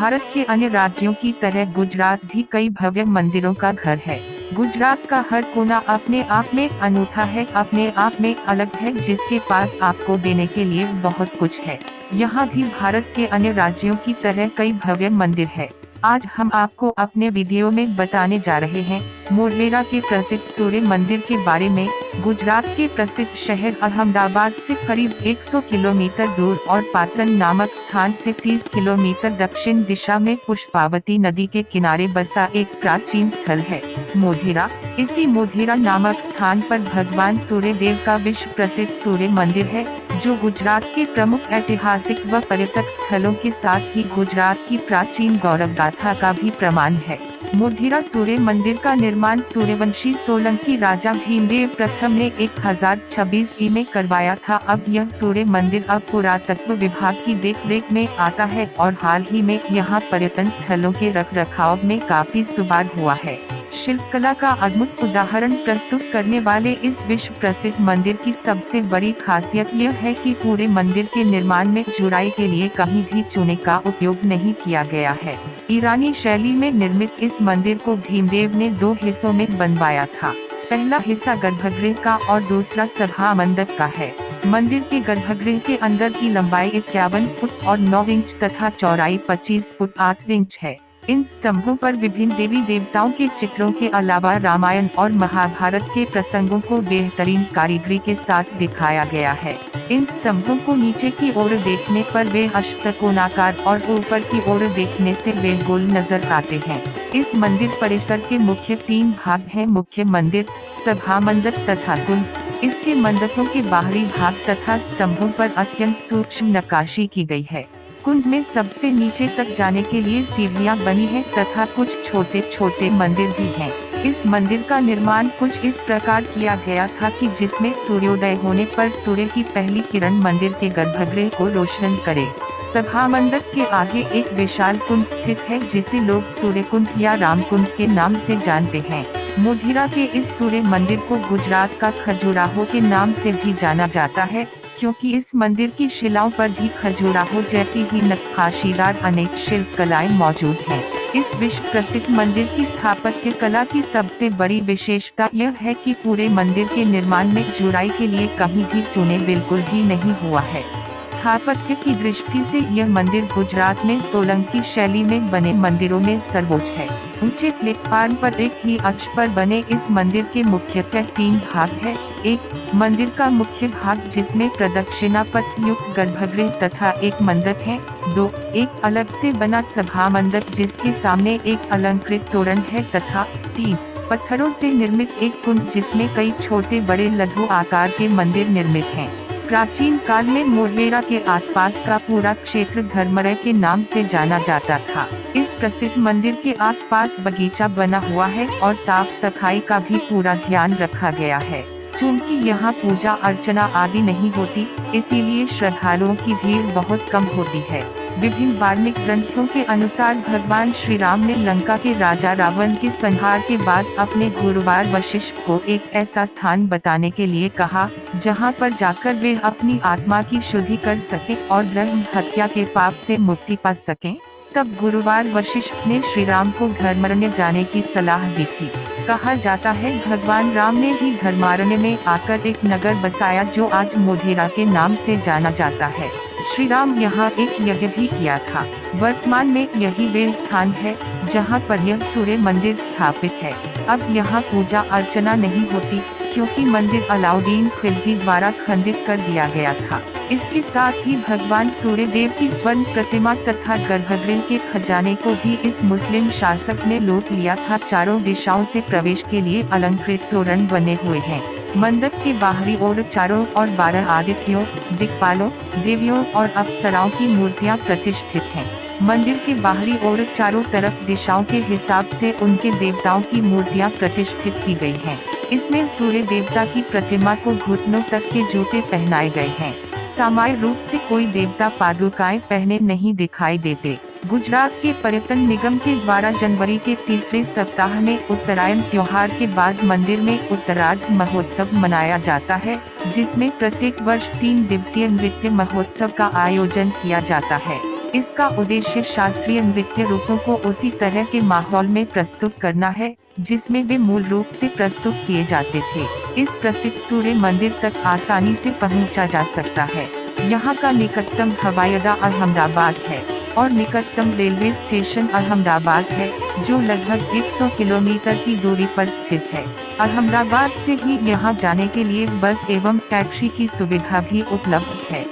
भारत के अन्य राज्यों की तरह गुजरात भी कई भव्य मंदिरों का घर है। गुजरात का हर कोना अपने आप में अनूठा है, अपने आप में अलग है, जिसके पास आपको देने के लिए बहुत कुछ है। यहाँ भी भारत के अन्य राज्यों की तरह कई भव्य मंदिर है। आज हम आपको अपने वीडियो में बताने जा रहे हैं मोढेरा के प्रसिद्ध सूर्य मंदिर के बारे में। गुजरात के प्रसिद्ध शहर अहमदाबाद से करीब 100 किलोमीटर दूर और पाटन नामक स्थान से 30 किलोमीटर दक्षिण दिशा में पुष्पावती नदी के किनारे बसा एक प्राचीन स्थल है मोढेरा। इसी मोढेरा नामक स्थान पर भगवान सूर्य देव का विश्व प्रसिद्ध सूर्य मंदिर है, जो गुजरात के प्रमुख ऐतिहासिक व पर्यटक स्थलों के साथ ही गुजरात की प्राचीन गौरव गाथा का भी प्रमाण है। मोढेरा सूर्य मंदिर का निर्माण सूर्यवंशी सोलंकी राजा भीमदेव प्रथम ने 1026 ई में करवाया था। अब यह सूर्य मंदिर अब पुरातत्व विभाग की देखरेख में आता है और हाल ही में यहाँ पर्यटन स्थलों के रखरखाव में काफी सुधार हुआ है। शिल्पकला का अद्भुत उदाहरण प्रस्तुत करने वाले इस विश्व प्रसिद्ध मंदिर की सबसे बड़ी खासियत यह है कि पूरे मंदिर के निर्माण में जुड़ाई के लिए कहीं भी चूने का उपयोग नहीं किया गया है। ईरानी शैली में निर्मित इस मंदिर को भीमदेव ने 2 हिस्सों में बनवाया था। पहला हिस्सा गर्भगृह का और दूसरा सभा मंडप का है। मंदिर के गर्भगृह के अंदर की लंबाई 51 फुट और 9 इंच तथा चौड़ाई 25 फुट 8 इंच है। इन स्तंभों पर विभिन्न देवी देवताओं के चित्रों के अलावा रामायण और महाभारत के प्रसंगों को बेहतरीन कारीगरी के साथ दिखाया गया है। इन स्तंभों को नीचे की ओर देखने पर वे अष्टकोणाकार और ऊपर की ओर देखने से वे गोल नजर आते हैं। इस मंदिर परिसर के मुख्य 3 भाग हैं: मुख्य मंदिर, सभा मंडप तथा कुंड। इसके मंडपों के बाहरी भाग तथा स्तंभों पर अत्यंत सूक्ष्म नक्काशी की गई है। कुंड में सबसे नीचे तक जाने के लिए सीढ़ियां बनी हैं तथा कुछ छोटे छोटे मंदिर भी हैं। इस मंदिर का निर्माण कुछ इस प्रकार किया गया था कि जिसमें सूर्योदय होने पर सूर्य की पहली किरण मंदिर के गर्भगृह को रोशन करे। सभा मंडप के आगे एक विशाल कुंड स्थित है, जिसे लोग सूर्य कुंड या राम कुंड के नाम से जानते हैं। मोढेरा के इस सूर्य मंदिर को गुजरात का खजुराहो के नाम से भी जाना जाता है, क्योंकि इस मंदिर की शिलाओं पर भी खजुराहो जैसी ही नक्काशीदार अनेक शिल्प कलाएं मौजूद हैं। इस विश्व प्रसिद्ध मंदिर की स्थापत्य कला की सबसे बड़ी विशेषता यह है कि पूरे मंदिर के निर्माण में जुड़ाई के लिए कहीं भी चूने बिल्कुल भी नहीं हुआ है। स्थापत्य की दृष्टि से यह मंदिर गुजरात में सोलंकी शैली में बने मंदिरों में सर्वोच्च है। ऊंचे प्लेटफार्म पर एक ही अक्ष पर बने इस मंदिर के मुख्यतः 3 भाग है। एक, मंदिर का मुख्य भाग जिसमें प्रदक्षिणा पथ युक्त गर्भगृह तथा एक मंडप है। 2, एक अलग से बना सभा मंडप जिसके सामने एक अलंकृत तोरण है तथा 3, पत्थरों से निर्मित एक कुंड जिसमें कई छोटे बड़े लघु आकार के मंदिर निर्मित हैं। प्राचीन काल में मोढेरा के आसपास का पूरा क्षेत्र धर्मरय के नाम से जाना जाता था। इस प्रसिद्ध मंदिर के आसपास बगीचा बना हुआ है और साफ सफाई का भी पूरा ध्यान रखा गया है। चूँकि यहाँ पूजा अर्चना आदि नहीं होती, इसीलिए श्रद्धालुओं की भीड़ बहुत कम होती है। विभिन्न धार्मिक ग्रंथों के अनुसार भगवान श्री राम ने लंका के राजा रावण के संहार के बाद अपने गुरुवार वशिष्ठ को एक ऐसा स्थान बताने के लिए कहा, जहां पर जाकर वे अपनी आत्मा की शुद्धि कर सकें और ब्रह्म हत्या के पाप से मुक्ति पा सकें। तब गुरुवार वशिष्ठ ने श्री राम को धर्मारण्य जाने की सलाह दी थी। कहा जाता है भगवान राम ने ही धर्मारण्य में आकर एक नगर बसाया, जो आज मोढेरा के नाम से जाना जाता है। श्री राम यहाँ एक यज्ञ भी किया था। वर्तमान में यही वे स्थान है जहाँ पर यह सूर्य मंदिर स्थापित है। अब यहाँ पूजा अर्चना नहीं होती, क्योंकि मंदिर अलाउद्दीन खिलजी द्वारा खंडित कर दिया गया था। इसके साथ ही भगवान सूर्य देव की स्वर्ण प्रतिमा तथा गर्भगृह के खजाने को भी इस मुस्लिम शासक ने लूट लिया था। चारों दिशाओं से प्रवेश के लिए अलंकृत तोरण बने हुए हैं। मंडप के बाहरी ओर चारों ओर 12 आदित्यों, दिक्पालों, देवियों और अप्सराओं की मूर्तियां प्रतिष्ठित हैं। मंदिर के बाहरी ओर चारों तरफ दिशाओं के हिसाब से उनके देवताओं की मूर्तियां प्रतिष्ठित की गई हैं। इसमें सूर्य देवता की प्रतिमा को घुटनों तक के जूते पहनाए गए हैं। सामान्य रूप से कोई देवता पादुकाएं पहने नहीं दिखाई देते। गुजरात के पर्यटन निगम के द्वारा जनवरी के तीसरे सप्ताह में उत्तरायण त्योहार के बाद मंदिर में उत्तरार्ध महोत्सव मनाया जाता है, जिसमें प्रत्येक वर्ष 3 दिवसीय नृत्य महोत्सव का आयोजन किया जाता है। इसका उद्देश्य शास्त्रीय नृत्य रूपों को उसी तरह के माहौल में प्रस्तुत करना है जिसमें वे मूल रूप से प्रस्तुत किए जाते थे। इस प्रसिद्ध सूर्य मंदिर तक आसानी से पहुंचा जा सकता है। यहाँ का निकटतम हवाई अड्डा अहमदाबाद है और निकटतम रेलवे स्टेशन अहमदाबाद है, जो लगभग 100 किलोमीटर की दूरी पर स्थित है। अहमदाबाद से ही यहाँ जाने के लिए बस एवं टैक्सी की सुविधा भी उपलब्ध है।